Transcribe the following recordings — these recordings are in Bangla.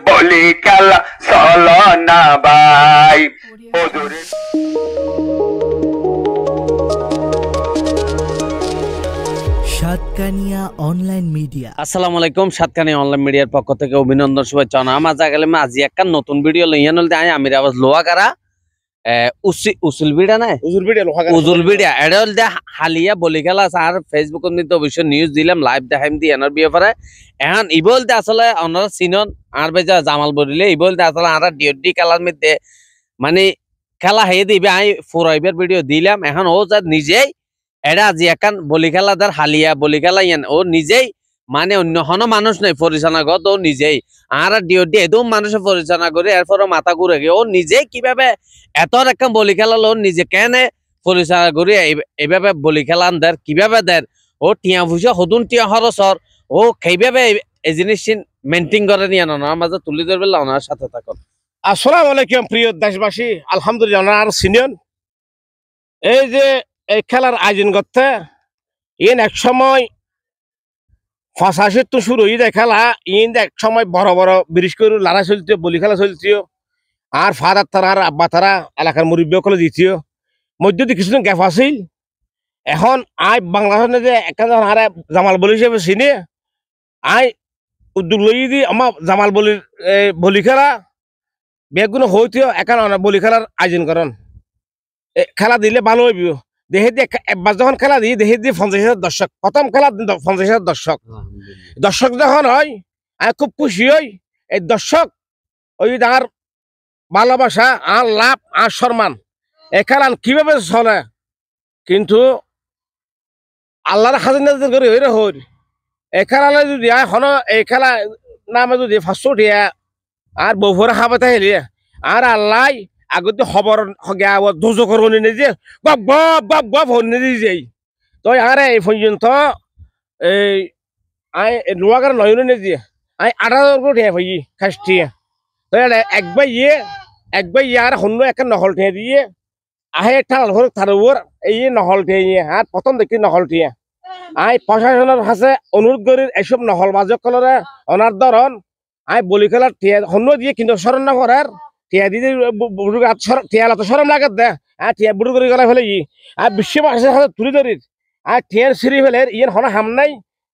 বলি খেলা চলো না ভাই হুজুরে সাতকানিয়া অনলাইন মিডিয়া। আসসালামু আলাইকুম। সাতকানিয়া অনলাইন মিডিয়ার পক্ষ থেকে অভিনন্দন শুভেচ্ছা। আমার জায়গায় আজি একটা নতুন ভিডিও লইয়া নলতে আমির আওয়াজ লোহাগারা উসুল ভিডিও না উজুল ভিডিও এটা হলতে হালিয়া বলি খেলা আছে। আর ফেসবুক অবশ্যই নিউজ দিলাম, লাইভ দেখাইম দি এনার বিয়ে পরে এখন ই বলতে আসলে অনারা সিনন আর বেজা জামাল বলিলে ই বলতে আসলে আর ডিওডি খেলার মধ্যে মানে খেলা হয়ে দিবে আমি ফুরাইবার ভিডিও দিলাম। এখন ও যা নিজেই এটা আজি একান বলি খেলাদার হালিয়া বলি খেলা ইয়ান ও নিজেই মানে অন্য কোনো মানুষ নাই পরিচালনা করত, ও নিজেই আর ডিওডি এদম মানুষের পরিচালনা করে এরপরও মাথা ঘুরে গিয়ে ও নিজেই কিভাবে এত একটা বলি খেলা ও নিজে কেন পরিচালনা করে এইভাবে বলি খেলা দের কিভাবে দেন ও টিয়া ভুষা হদুন টিয়া হরসর ও সেইভাবে এই জিনিস মেনটেন করে নিয়ে ওনার মাঝে তুলে ধরবে ওনার সাথে থাকুন। আসসালামু আলাইকুম প্রিয় দেশবাসী, আলহামদুলিল্লাহ আর সিনিয়র এই যে এই খেলার আয়োজন করতে ইন এক সময় 85 তো শুরু হয়ে যায় খেলা। ইন এক সময় বড় বড় ব্রিজ করে লড়াই চলছে, বলি খেলা চলছে। আর ফাদার তারা আর আব্বা তারা এলাকার মুরব্বী সকলে দিচ্ছিও মধ্যে কিছুদিন গ্যাপ আছিল। এখন আই বাংলাদেশে যে একটা আর জামাল বলি হিসেবে চিনি আই উদ্যোগ লই দি আমার জামাল বলির বলি খেলা বেগুন হইতেও এখন বলি খেলার আয়োজন করেন। খেলা দিলে ভালো হইব। দেখে দিয়ে একবার যখন খেলা দিই দেখে দিয়ে 50,000 দর্শক, প্রথম খেলা 50,000 দর্শক। দর্শক যখন হয় আমি খুব খুশি হই। এই দর্শক ওই তার ভালোবাসা আর লাভ আর সম্মান এই খেলা কিভাবে চলে, কিন্তু আল্লাহর খাজানাদের করে হইরে হই এই খেলা যদি এখন এই খেলা নামে যদি ফার্স্ট উঠিয়া আর বউফরে খাবে তাহলে আর আল্লাহ আগতে খবর দুজো করবো নিজে গপ গপ গপ গপ নিজে যাই তো আর এই পর্যন্ত এই আই লোয়াগার নয় নিজে আই 18 কোটি ভাই খাসটিয়া তো একবার আর হন্য একটা নহল ঠেয়ে দিয়ে আহে ঠাল ভর তার উপর এই নহল ঠেয়ে আর প্রথম দেখি নহল ঠেয়ে আই প্রশাসনের কাছে অনুরোধ করি এইসব নহল বাজক কলরে অনার ধরন আই বলি খেলার ঠেয়া হন্য দিয়ে কিন্তু স্মরণ না করার টিয়া দিদি টিয়ালা তো সরম লাগে দে আর টিয়া বুড়ো করে গলা ফেলে আর বিশ্ববাসীর হাতে তুলি ধরি আর টিয়ান সিঁড়ি ফেলে ইয়েন হনা হাম নাই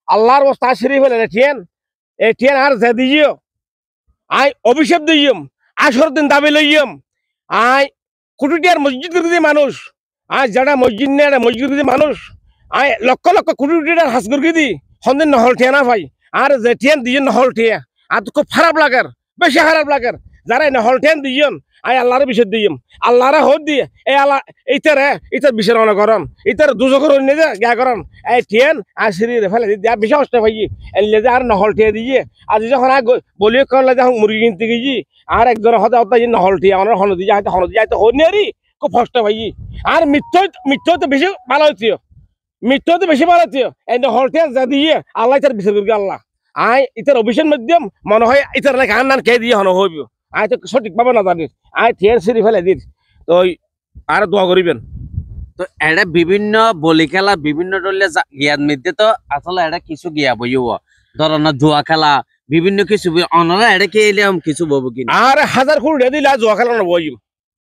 আল্লাহর বস্তা সিঁড়ি ফেলে টিয়ান এই টিয়ান আর যে দিও আই অভিশাপ দিম আসর দিন দাবি লইম আই কুটুটিয়ার মসজিদ করে মানুষ আই যারা মসজিদ নেই মসজিদ করে মানুষ আই লক্ষ লক্ষ কুটুটিয়ার হাস করে দি সন্দিন নহল টিয়া না ভাই আর যে টিয়ান দিয়ে নহল টিয়া আর খুব খারাপ লাগার বেশি খারাপ লাগার যারা নহল টেন দিয়ন আই আল্লাহর বিষয় দিম আল্লাহরে হোদ দিয়ে এই আল্লাহ ইতার বিষয় রওনা করন ইতার দুজকর নিজে গা করন এই টেন আর সিঁড়ি ফেলে দিয়া বিষয় কষ্ট ভাই এলে যে আর নহল টিয়া দিয়ে আজ যখন বলিয়ে করলে যখন মুরগি কিনতে গেছি আর একজন হতে হতে নহল টিয়া আমার হন দিয়ে যাইতে হই খুব কষ্ট ভাই আর মৃত্যু তো বেশি ভালো হচ্ছে মৃত্যু তো বেশি ভালো হচ্ছে এই নহল টিয়া যা দিয়ে আল্লাহ ইতার বিচার করবে আল্লাহ আই ইতার অভিষেক মাধ্যম মনে হয় ইতার লেখা আন্নান কে দিয়ে হন হইব আই তো সঠিক ভাবে না জানিস আই ঠের সিঁড়ি ফেলে দিস তো আর দোয়া করিবেন। তো এটা বিভিন্ন বলি খেলা বিভিন্ন দলীয় জ্ঞান মধ্যে তো আসলে এটা কিছু গিয়া বইও ধরনের জুয়া খেলা বিভিন্ন কিছু অনারা এটা কে এলাম কিছু বলবো কিনা আর 1000 কোটি দিলে জুয়া খেলা না বইম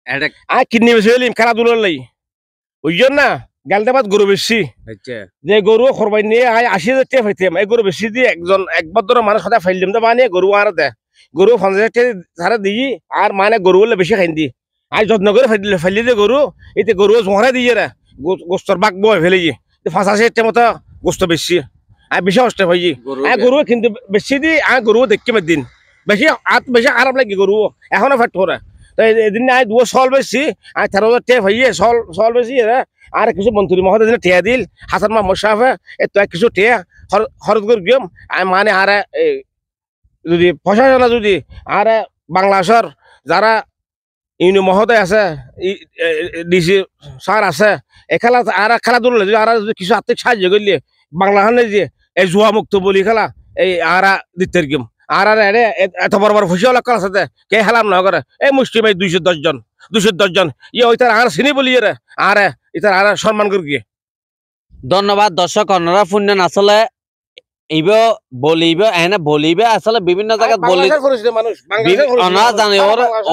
এটা আই কিডনি বেশি হইলিম খেলাধুলার লাই বুঝছেন না গালদাবাদ গরু বেশি যে গরু খরবাই নিয়ে আই 80,000 টাকা পাইতাম এই গরু বেশি দিয়ে একবার ধরে মানুষ সদায় ফাইলিম তো বানিয়ে গরু আর দেয় গরু 50,000 টাকা ছাড়া দিই আর মানে গরু বললে বেশি খাই দি আই যত্ন করে ফেলি দিয়ে গরু এতে গরু জোহরা দিয়ে রে গোস্তর বাঘ বয় ফেলে 85,000 টাকা মতো গোস্ত বেশি আর বেশি কষ্ট ভাই গরু কিন্তু বেশি দি আর গরু দেখি দিন বেশি বেশি খারাপ লাগে গরু এখনো ফেট করে তো এদিন আই দুয়ো সল বেশি আর 13,000 টাকা ভাইয়ে সল বেশি আর কিছু মন্ত্রী মহোদয় টিয়া দিল হাসান মাহমুদ সাহেব এত কিছু টিয়া খরচ করে গিয়ে মানে আর যদি প্রশাসন যদি আর বাংলাদেশের যারা ইউনি মহোদয় আছে ডিসি স্যার আছে এই খেলা আর খেলাধুলা যদি আর যদি কিছু আর্থিক সাহায্য করলে বাংলাদেশে যে এই জুয়া মুক্ত বলি খেলা এই আর দিতে গেম আর এত বড় বড় ফুসিয়া লোক আছে কে খেলাম না করে এই মুসলিম এই 210 জন ইয়ে ওইটার আর চিনি বলি আর ইতার আর সম্মান করে গিয়ে। ধন্যবাদ দর্শক অন্যরা শুনলেন আসলে ইব বলিবে এনে বলিবে আসলে বিভিন্ন জায়গায় বলি না জানে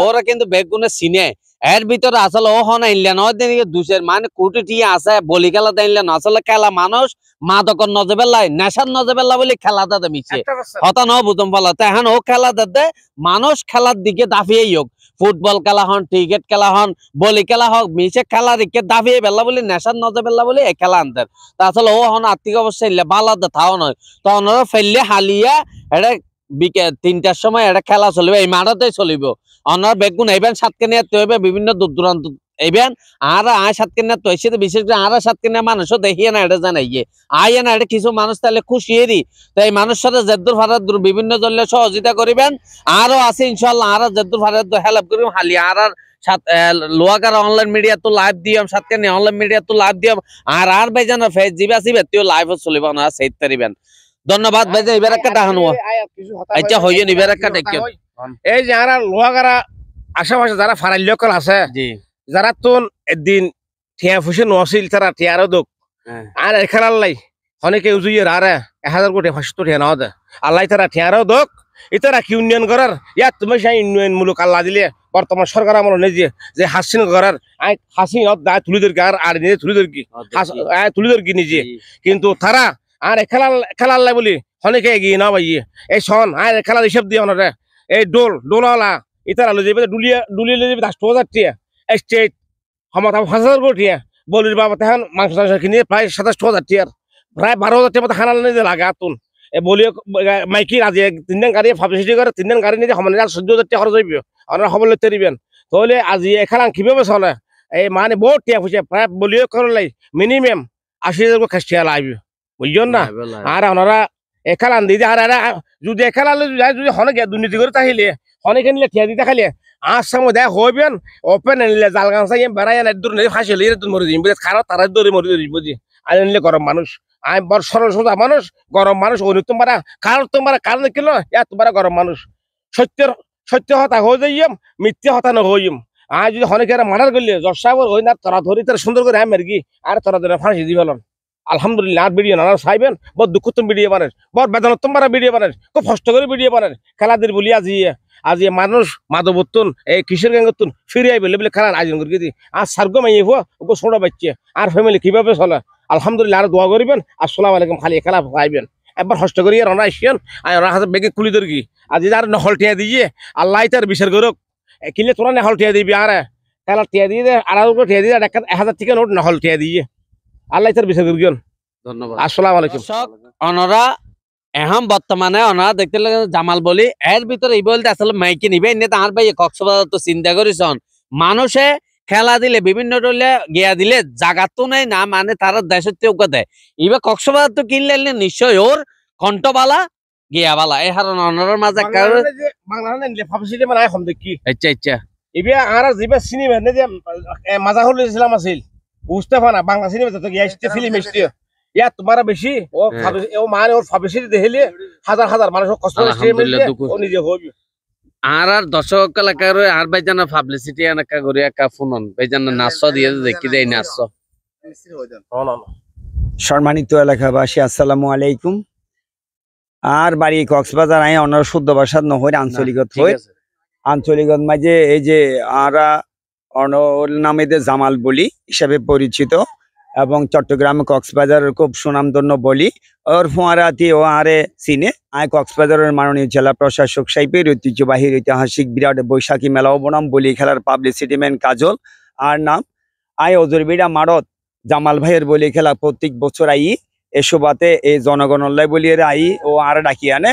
ওরা কিন্তু বেগুনে চিনে এর ভিতরে আসলে ও হন ইনলেন ও দিন দুশের মানে কোটি টিয়া আছে বলি খেলা দিলেন আসলে খেলা মানুষ মাদকর নজবেল্লাই নেশার নজবেল্লা বলে খেলাটা মিছে হতা ন বুঝম বলা এখন ও খেলা দে মানুষ খেলার দিকে দাফিয়েই হোক ফুটবল খেলা হন ক্রিকেট খেলা হন বলি খেলা হোক মিছে খেলা দিকে দাফিয়ে বেলা বলে নেশার নজবেল্লা বলে এই খেলা আনতেন তা আসলে ও হন আর্থিক অবস্থা ইলে বালাতে থাও নয় তো ওনারা ফেললে হালিয়া এটা বিকেল 3টার সময় এটা খেলা চলিবে এই মাঠতেই চলিব অনার বেগুন এইবেন সাতকে নিয়ে তৈবে বিভিন্ন দূর দূরান্ত এইবেন আর আয় সাতকে নিয়ে তৈছে বিশেষ করে আর সাতকে নিয়ে মানুষও দেখিয়ে না এটা জানাইয়ে আইয়ে না এটা কিছু মানুষ তাহলে খুশিয়েরই তাই মানুষ সাথে জেদ্দুর ফারাদ বিভিন্ন দলে সহযোগিতা করিবেন আরো আছে ইনশাল্লাহ আর জেদ্দুর ফারাদ হেল্প করিবেন হালি আর লোয়াকার অনলাইন মিডিয়া তো লাইভ দিয়াম সাতকে নিয়ে অনলাইন মিডিয়া তো লাইভ দিয়াম আর ভাই জানা ফেস জিবে আসিবে তুই লাইভ চলিব না সেই তারিবেন ধন্যবাদ ভাই যে এবার একটা টাহানো আচ্ছা হইয়ে নিবার একটা দেখেন এই যে আর লোহাগারা আশেপাশে যারা ফারাইল লোকাল আছে যারা তো একদিন ঠিয়া ফুসে নছিল তারা ঠিয়ারও দোক আর খেলার লাই অনেকে উজুইয়ে আর 1000 কোটি 500 ঠিয়া নাও দে আল্লাহ তারা ঠিয়ারও দোক ইতারা কি উন্নয়ন করার ইয়া তুমি সেই উন্নয়নমূলক আল্লাহ দিলে বর্তমান সরকার আমার নিজে যে হাসিন করার হাসিন দায় তুলি দরকি আর নিজে তুলি দরকি তুলি দরকি নিজে কিন্তু তারা আর খেলার লাই বলি অনেকে এগিয়ে না ভাইয়ে এই সন আর খেলার হিসাব দিয়ে ওনারে এই ডোলওয়ালা ইতারা লো যাবে ডুলিয়ে যাবে 10,000 টিয়া স্টেট ক্ষমতা 5,000 কোটি বলির বাবা তখন মাংস কিনে প্রায় 27,000 টিয়ার প্রায় 12,000 টিয়া খানা নিয়ে লাগে আতুন এ বলি মাইকি আজি 3 দিন গাড়ি পাবলিসিটি করে 3 দিন গাড়ি নিয়ে সমানে 14,000 টাকা খরচ হইব আপনারা খবর লইতে দিবেন তাহলে আজি খেলা কিভাবে চলে এই মানে বহুত টিয়া ফুসে প্রায় বলিও করলে মিনিমাম 80,000 খাসিয়া লাগবে বুঝছেন না আর ওনারা খেলান দিদি আর যদি খেলালে যদি অনেকে দুর্নীতি করে তাহলে অনেকে নিলে ঠিয়া দিতে খাইলে আর সময় দেখ হইবেন ওপেন নিলে জাল গান চাই বেড়াই দূর নিলে ফাঁসি মরে দিন খারাপ তারা দৌড়ে মরে দিব বুঝি আজ নিলে গরম মানুষ আমি বড় সরল সোজা মানুষ গরম মানুষ অন্য তোমরা কারণ কিলো ইয়া তোমরা গরম মানুষ সত্য হতা হয়ে যাইম মিথ্যে হতা না হইম আর যদি অনেকে মার্ডার করলে জসাবর হই না তোরা ধরি তারা সুন্দর করে আমি আর কি আর তোরা ধরে ফাঁসি দিয়ে ফেলন আলহামদুলিল্লাহ আর ভিডিও নানা সাইবেন বড় দুঃখ তুমি ভিডিও বানাস বড় বেদনা তোমরা ভিডিও বানাস খুব কষ্ট করে ভিডিও বানাস খেলাদের বলি আজি মানুষ মাদবতুন এই কিশোর গ্যাংতুন ফিরে আইবে বলে খেলার আয়োজন করে দিই আর সার্গো মাইয়ে হো ওকে ছোড়া বাচ্চা আর ফ্যামিলি কিভাবে চলে আলহামদুলিল্লাহ আর দোয়া করিবেন আসসালামু আলাইকুম খালি খেলা পাইবেন একবার কষ্ট করি রনা আসছেন আর ওরা হাতে বেগে কুলি দরকি আজি আর নহল টিয়া দিয়ে আল্লাহ তার বিচার করুক কিনলে তোরা নহল টিয়া দিবি আর খেলা টিয়া দিয়ে আর টিয়া দিয়ে 1000 টাকা নোট নহল টিয়া দিয়ে আল্লাহ তার বিচার করুন ধন্যবাদ আসসালামু আলাইকুম ওনারা এখন বর্তমানে ওনারা দেখতে লাগে জামাল বলি এর ভিতরে এই বলতে আসলে মাইকে নিবে এনে তার ভাই কক্সবাজার তো চিন্তা করিছন মানুষে খেলা দিলে বিভিন্ন দলে গিয়া দিলে জায়গা তো নাই না মানে তারা দেশের থেকে দেয় এবার কক্সবাজার তো কিনলে নিশ্চয় ওর কণ্ঠবালা গিয়া বালা এই হারণ ওনার মাঝে আচ্ছা আচ্ছা এবার আর যেবার সিনেমা যে মাজা হল ইসলাম আছিল বুঝতে পারা বাংলা সিনেমা তো গিয়া ফিল্ম এসছে ইয়া তোমার বেশি ও মানে ওর পাবলিসিটি দেখলে হাজার মানুষ কষ্ট ও নিজে হবি আর দর্শক এলাকার আর ভাই জানা পাবলিসিটি এলাকা করে একা ফোনন ভাই জানা নাচ দিয়ে দেখি দেয় নাচ সম্মানিত এলাকাবাসী আসসালামু আলাইকুম আর বাড়ি কক্সবাজার আই অনার শুদ্ধ ভাষা নহই আঞ্চলিকত হই আঞ্চলিকত মাঝে এই যে আরা অনর নামে জামাল বলি হিসাবে পরিচিত এবং চট্টগ্রাম কক্সবাজারের খুব সুনামধন্য বলি ওর ফোয়ারাতি ও আরে সিনে আয় কক্সবাজারের মাননীয় জেলা প্রশাসক সাহেবের ঐতিহ্যবাহী ঐতিহাসিক বিরাট বৈশাখী মেলা বনাম বলি খেলার পাবলিসিটি ম্যান কাজল আর নাম আয় অজুরবিড়া মারত জামাল ভাইয়ের বলি খেলা প্রত্যেক বছর আই এসবাতে এই জনগণল্লাই বলি আই ও আর ডাকি আনে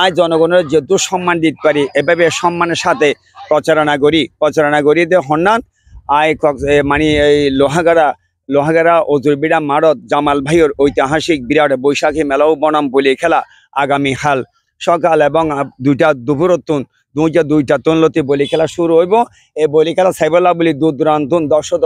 আয় জনগণের যেহেতু সম্মান দিতে পারি এভাবে সম্মানের সাথে প্রচারণা করি দে হন্যান আয় মানে এই লোহাগাড়া অজুরবিড়া মারত জামাল ভাইয়ের ঐতিহাসিক বিরাট বৈশাখী মেলাও বনাম বলি খেলা আগামী হাল সকাল এবং দুপুরতুন দুইটা তনলতি বলি খেলা শুরু হইব এই বলি খেলা সাইবলা বলি দূর দূরান্ত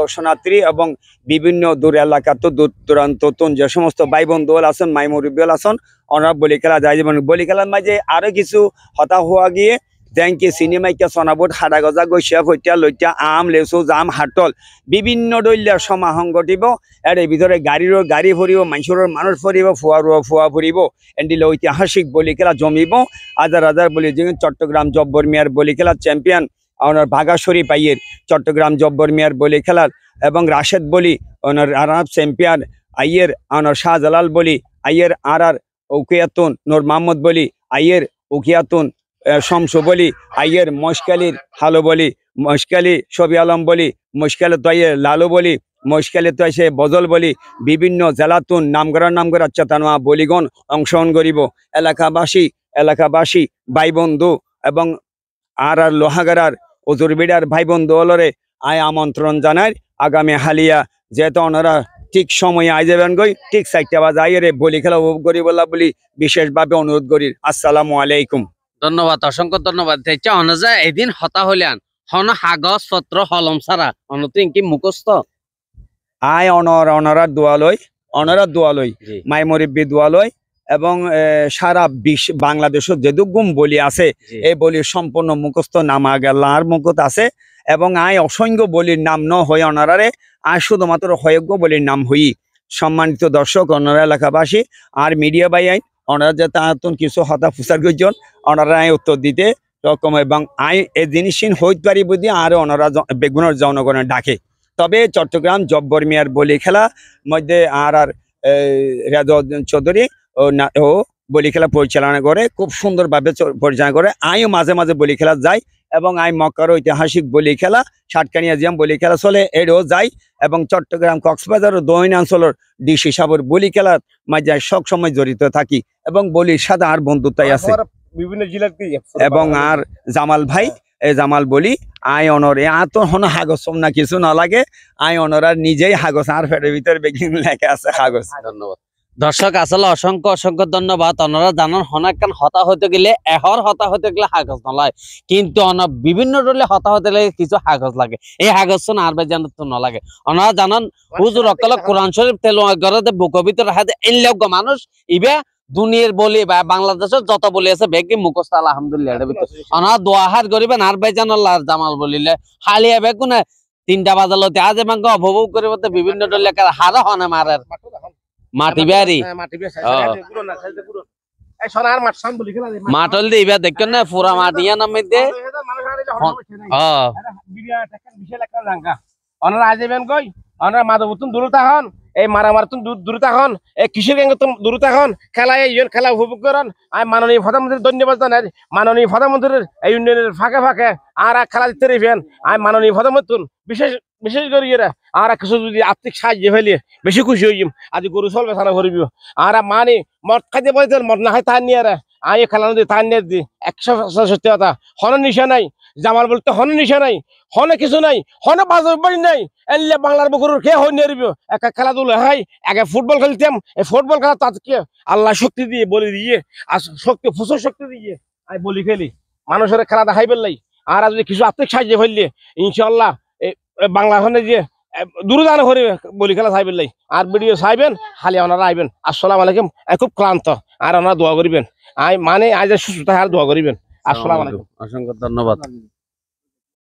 দর্শনার্থী এবং বিভিন্ন দূর এলাকা তো দূর দূরান্ত যে সমস্ত ভাই বন্ধু আছেন মাই মুরব্বী আছেন ওনারা বলি খেলা যাই যাবেন বলি খেলার মাঝে আরো কিছু হতা হওয়া গিয়ে জেংকি সিনেমাইকা সনাবুট হাডা গজা গৈছিয়া ফৈতিয়া লইতিয়া আম লেচু জাম হাটল বিভিন্ন দলীয় সমা সংগঠিব এর ভিতরে গাড়ি ফুরিব মানুষ ফুরিব ফুয়া ফুরিব এন্ডিল ঐতিহাসিক বলি খেলা জমিব হাজার বলি যেমন চট্টগ্রাম জব্বর মিয়ার বলি খেলার চ্যাম্পিয়ন ওনার ভাগাসরি পাইয়ের চট্টগ্রাম জব্বর মিয়ার বলি খেলার এবং রাশেদ বলি ওনার আরাব চ্যাম্পিয়ন আইয়ের ওনার শাহজালাল বলি আইয়ের আর উকিয়াতুন নূর মাহমুদ বলি আইয়ের উকিয়াতুন শমসু বলি আইয়ের মশকালির হালো বলি মশকালি শবি আলম বলি মশকালে তয়ে লালু বলি মশকালে তয়ে বজল বলি বিভিন্ন জেলাতুন নামগড়া চেতনা বলিগণ অংশগ্রহণ করিব এলাকাবাসী ভাই বন্ধু এবং আর লোহাগাড়ার অজুরবিড়ার ভাই বন্ধু হলরে আয় আমন্ত্রণ জানাই আগামী হালিয়া যেহেতু ওনারা ঠিক সময়ে আই যাবেন গই ঠিক 4টা বাজে আইরে বলি খেলা উপভোগ করি বলি বিশেষভাবে অনুরোধ করি। আসসালামু আলাইকুম। ধন্যবাদ, অসংখ্য ধন্যবাদ। অনুযায়ী এদিন হতা হইলেন হন কাগজ পত্র হলম ছাড়া অনতিন কি মুখস্থ আয় অনরা দোয়ালয় মাই মরিব্বি দোয়ালয় এবং সারা বিশ্ব বাংলাদেশের যেদু গুম বলি আছে এই বলির সম্পূর্ণ মুখস্থ নামা গেলার মুখত আছে এবং আয় অসংখ্য বলির নাম ন হয়ে অনারারে আর শুধুমাত্র হয়জ্ঞ বলির নাম হই। সম্মানিত দর্শক অনারা এলাকাবাসী আর মিডিয়া বাই আইন ওনারা যে তাঁতন কিছু হতা ফুসার গজন ওনারা উত্তর দিতে রকম এবং এই জিনিসহীন হইতে পারি বুঝি আর ওনারা বেগুনের জনগণের ডাকে। তবে চট্টগ্রাম জব্বর মিয়ার বলি খেলা মধ্যে আর রেজাউল চৌধুরী ও বলি খেলা পরিচালনা করে খুব সুন্দরভাবে পরিচালনা করে। আইও মাঝে মাঝে বলি খেলা যাই এবং আই মক্কার ঐতিহাসিক বলি খেলা সাতকানিয়া জিয়াম বলি খেলা চলে এরও যাই এবং চট্টগ্রাম কক্সবাজার ও দক্ষিণাঞ্চলের ডিসি সাবর বলি খেলার মাঝে সব সময় জড়িত থাকি এবং বলির সাথে আর বন্ধুত্বই আছে বিভিন্ন জেলার এবং আর জামাল ভাই এই জামাল বলি আই অনরে তো হন হাগজ না কিছু না লাগে আই অনরার নিজেই হাগজ আর ফেটের ভিতরে বেগিং লেখা আছে হাগজ। ধন্যবাদ দর্শক, আসলে অসংখ্য ধন্যবাদ। ওনারা জানান হনাকান হতা হতে গেলে হতা হতে গেলে হাগজ নলায় কিন্তু বিভিন্ন দলে হতা হতে গেলে কিছু হাগজ লাগে এই হাগজ আর ভাই জানার তো নলাগে। ওনারা জানান হুজুর অকল কোরআন শরীফ তেলাওয়াত বুকের ভিতরে হাতে এনলেও মানুষ ইবে দুনিয়ার বলি বা বাংলাদেশের যত বলি আছে বেগি মুখস্থ আলহামদুলিল্লাহ এর ভিতর ওনারা দোয়া হার করিবেন আর ভাই জানাল্লাহ জামাল বলিলে হালিয়া বেগুনে 3টা বাজালতে আজ এমাঙ্গ উপভোগ করিব বিভিন্ন দলে হারা হনে মারার মাটি বাড়ি মাটল দিবা দেখেন না পুরা মাটিয়া নামে দে ওনারা আজেবেন কই ওনারা মাদবতুন দূরতা হন এই মারামারতুন দূরতা হন এই কিশোর গ্যাংতুন দূরতা হন খেলায় ইউন খেলা উপভোগ করেন। আমি মাননীয় প্রধানমন্ত্রীর ধন্যবাদ জানাই। মাননীয় প্রধানমন্ত্রীর এই ইউনিয়নের ফাঁকে আর খেলা দিতে রেখেন। আমি মাননীয় প্রধানমন্ত্রী বিশেষ করে আর কিছু যদি আর্থিক সাহায্য ফেলিয়ে বেশি খুশি হইম। আজ গরু চলবে সারা করিব আর মানে মদ খাইতে বলতে মদ না খাই তার নিয়ে আই খেলা নদী তার নিয়ে দি 100 সত্যি কথা হন নিশা নাই জামাল বলতে হন নিশা নাই হনে কিছু নাই হনে বাজার বাড়ি নাই এনলে বাংলার বুকুর কে হই নিয়ে রইব একা খেলাধুলা হাই আগে ফুটবল খেলতাম এই ফুটবল খেলা তাকে আল্লাহ শক্তি দিয়ে বলি দিয়ে আর ফুসর শক্তি দিয়ে আমি বলি খেলি মানুষের খেলা দেখাই পেলাই আর যদি কিছু আর্থিক সাহায্য ফেললে ইনশাল্লাহ বাংলা হনে যে দূরদান করে বলি খেলা চাইবেন লাই আর ভিডিও চাইবেন খালি ওনারা আইবেন। আসসালামু আলাইকুম। খুব ক্লান্ত আর ওনারা দোয়া করিবেন আজ সুস্থতা আর দোয়া করিবেন। আসসালামু আলাইকুম। অসংখ্য ধন্যবাদ।